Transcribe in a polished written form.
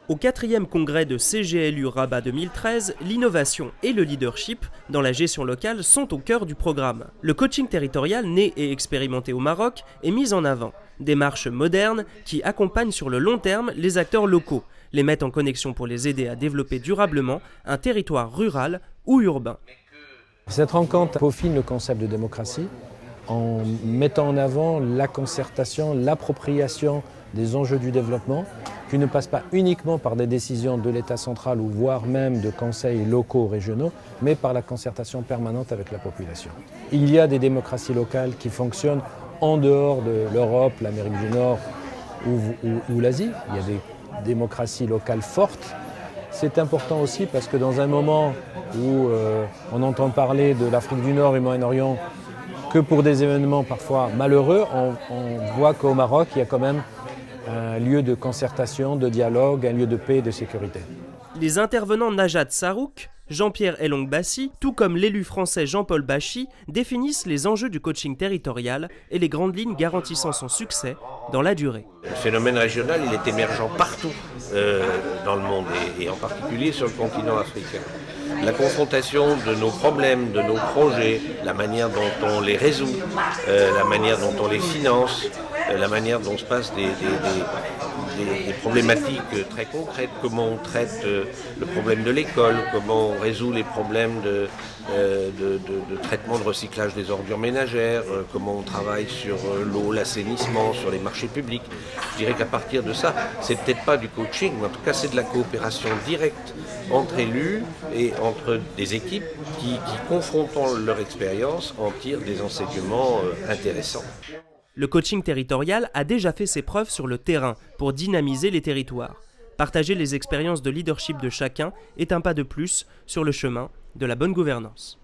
Au 4e congrès de CGLU Rabat 2013, l'innovation et le leadership dans la gestion locale sont au cœur du programme. Le coaching territorial, né et expérimenté au Maroc, est mis en avant. Démarche moderne qui accompagne sur le long terme les acteurs locaux, les mettent en connexion pour les aider à développer durablement un territoire rural ou urbain. Cette rencontre peaufine le concept de démocratie en mettant en avant la concertation, l'appropriation des enjeux du développement qui ne passent pas uniquement par des décisions de l'État central ou voire même de conseils locaux, régionaux, mais par la concertation permanente avec la population. Il y a des démocraties locales qui fonctionnent en dehors de l'Europe, l'Amérique du Nord ou l'Asie. Il y a des démocraties locales fortes. C'est important aussi parce que dans un moment où on entend parler de l'Afrique du Nord et Moyen-Orient que pour des événements parfois malheureux, on voit qu'au Maroc, il y a quand même un lieu de concertation, de dialogue, un lieu de paix et de sécurité. Les intervenants Najat Sarouk, Jean-Pierre Elong-Bassi, tout comme l'élu français Jean-Paul Bachy, définissent les enjeux du coaching territorial et les grandes lignes garantissant son succès dans la durée. Le phénomène régional, il est émergent partout dans le monde et en particulier sur le continent africain. La confrontation de nos problèmes, de nos projets, la manière dont on les résout, la manière dont on les finance, la manière dont se passent des problématiques très concrètes, comment on traite le problème de l'école, comment on résout les problèmes de traitement de recyclage des ordures ménagères, comment on travaille sur l'eau, l'assainissement, sur les marchés publics. Je dirais qu'à partir de ça, c'est peut-être pas du coaching, mais en tout cas c'est de la coopération directe entre élus et entre des équipes qui confrontant leur expérience, en tirent des enseignements intéressants. Le coaching territorial a déjà fait ses preuves sur le terrain pour dynamiser les territoires. Partager les expériences de leadership de chacun est un pas de plus sur le chemin de la bonne gouvernance.